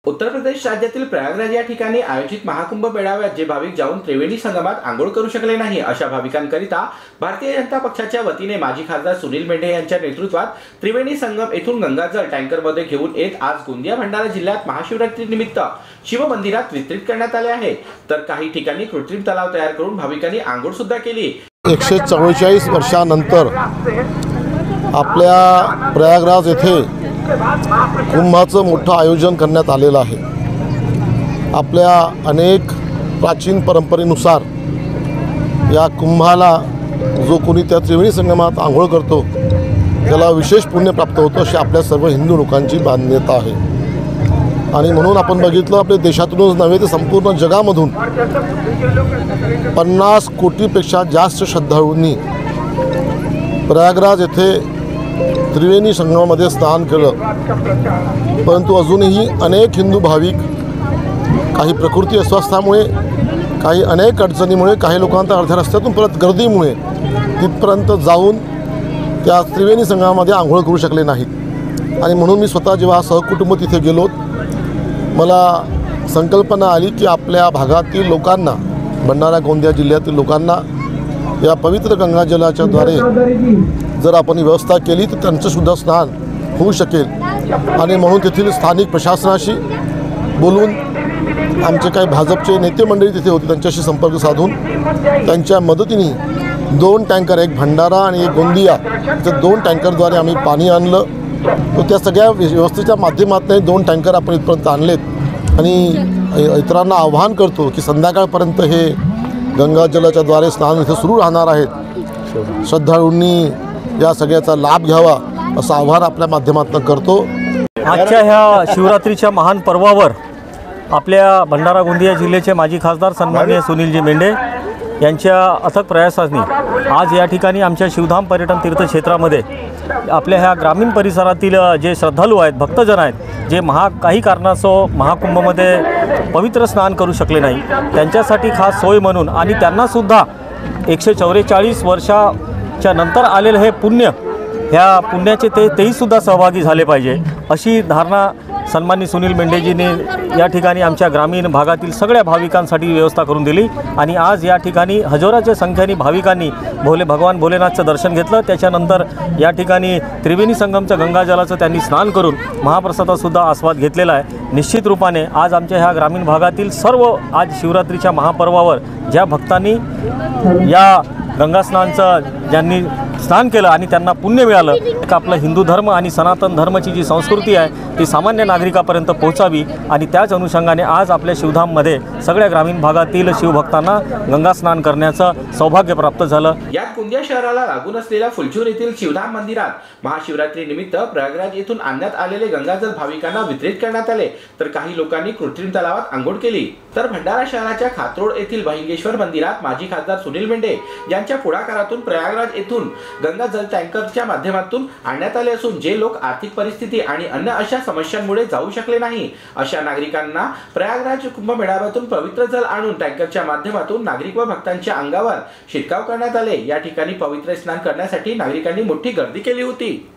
उत्तर प्रदेश राज्यातील प्रयागराज या ठिकाणी आयोजित महाकुंभ मेळाव्यात जे भाविक जाऊन त्रिवेणी संगमात आंघोळ करू शकले नाही अशा भाविकांकरिता भारतीय जनता पक्षाच्या वतीने माजी खासदार सुनील मेंढे यांच्या नेतृत्वात त्रिवेणी संगम येथून गंगाजल टँकरमध्ये घेऊन येत आज गोंदिया भंडारा जिल्ह्यात महाशिवरात्री निमित्त शिव मंदिरात वितरित करण्यात आले आहे। तर काही ठिकाणी कृत्रिम तलाव तयार करून भाविकांनी आंघोळ सुद्धा केली। 144 वर्षानंतर आपल्या प्रयागराज येथे कुंभाचं मोठं आयोजन करण्यात आलेलं आहे। आपल्या अनेक प्राचीन परंपरेनुसार या कुंभाला जो कोणी त्या त्रिवेणी संगमात आंघोळ करतो त्याला विशेष पुण्य प्राप्त होतं अशी आपल्या सर्व हिंदू लोकांची मान्यता आहे। आणि म्हणून आपण बघितलं आपल्या देशातूनच नव्हे तर संपूर्ण जगामधून 50 कोटीपेक्षा जास्त श्रद्धाळूंनी प्रयागराज येथे त्रिवेणी संगमामध्ये स्नान केलं। परंतु अजूनही अनेक हिंदू भाविक काही प्रकृती अस्वास्थ्यामुळे, काही अनेक अडचणीमुळे, काही लोकांना अर्ध्या रस्त्यातून परत गर्दीमुळे तिथपर्यंत जाऊन त्या त्रिवेणी संगमामध्ये आंघोळ करू शकले नाहीत। आणि म्हणून मी स्वतः जेव्हा सहकुटुंब तिथे गेलो, मला संकल्पना आली की आपल्या भागातील लोकांना, भंडारा गोंदिया जिल्ह्यातील लोकांना या पवित्र गंगाजलाच्या द्वारे जर आपण व्यवस्था केली तर त्यांचंसुद्धा स्नान होऊ शकेल। आणि म्हणून तेथील स्थानिक प्रशासनाशी बोलून आमचे काही भाजपचे नेते मंडळी तिथे होते, त्यांच्याशी संपर्क साधून त्यांच्या मदतीने 2 टँकर, एक भंडारा आणि एक गोंदिया, त्या 2 टँकरद्वारे आम्ही पाणी आणलं। तर त्या सगळ्या व्यवस्थेच्या माध्यमातून 2 टँकर आपण इथपर्यंत आणलेत। आणि इतरांना आव्हान करतो की संध्याकाळपर्यंत हे गंगाजलाच्या द्वारे स्नान इथे सुरू राहणार आहेत। श्रद्धाळूंनी या सगळ्याचा लाभ घ्यावा असं आव्हान आपल्या माध्यमातून करतो। आजच्या ह्या शिवरात्रीच्या महान पर्वावर आपल्या भंडारा गोंदिया जिल्ह्याचे माजी खासदार सन्माननीय सुनीलजी मेंढे यांच्या अथक प्रयासांनी आज या ठिकाणी आमच्या शिवधाम पर्यटन तीर्थक्षेत्रामध्ये आपल्या ह्या ग्रामीण परिसरातील जे श्रद्धाळू आहेत, भक्तजन आहेत, जे काही कारणास्तव महाकुंभमध्ये पवित्र स्नान करू शकले नाही, त्यांच्यासाठी खास सोय म्हणून आणि त्यांनासुद्धा 144 वर्षाच्या नंतर आलेलं हे पुण्य, ह्या पुण्याचे तेहीसुद्धा सहभागी झाले पाहिजे अशी धारणा सन्माननीय सुनील मेंढेजींनी या ठिकाणी आमच्या ग्रामीण भागातील सगळ्या भाविकांसाठी व्यवस्था करून दिली। आणि आज या ठिकाणी हजारोच्या संख्येने भाविकांनी भगवान भोलेनाथचं दर्शन घेतलं। त्याच्यानंतर या ठिकाणी त्रिवेणी संगमचं गंगाजलाचं त्यांनी स्नान करून महाप्रसादासुद्धा आस्वाद घेतलेला आहे। निश्चित रूपाने आज आमच्या ह्या ग्रामीण भागातील सर्व आज शिवरात्रीच्या महापर्वावर ज्या भक्तांनी या गंगास्नानचं ज्यांनी स्नान केलं आणि त्यांना पुण्य मिळालं, तर आपलं हिंदू धर्म आणि सनातन धर्माची जी संस्कृती आहे ती सामान्य नागरिकापर्यंत पोहोचावी। आणि त्याच अनुषंगाने आज आपल्या शिवधाममध्ये सगळ्या ग्रामीण भागातील शिवभक्तांना गंगास्नान करण्याचं सौभाग्य प्राप्त झालं। यात गोंदिया शहराला लागून असलेल्या फुलचूर येथील शिवधाम मंदिरात महाशिवरात्री निमित्त प्रयागराज येथून आणण्यात आलेले गंगाजल भाविकांना वितरित करण्यात आले। तर काही लोकांनी कृत्रिम तलावात आंघोळ केली। तर भंडारा शहराच्या खातरोड येथील भयंगेश्वर मंदिरात माजी खासदार सुनील मेंढे यांच्या पुढाकारातून प्रयागराज येथून गंगाजल टँकरच्या माध्यमातून आणण्यात आले असून जे लोक आर्थिक परिस्थिती आणि अन्य अशा समस्यांमुळे जाऊ शकले नाही अशा नागरिकांना प्रयागराज कुंभ मेळाव्यातून पवित्र जल आणून टँकरच्या माध्यमातून नागरिक व भक्तांच्या अंगावर शिरकाव करण्यात आले। या ठिकाणी पवित्र स्नान करण्यासाठी नागरिकांनी मोठी गर्दी केली होती।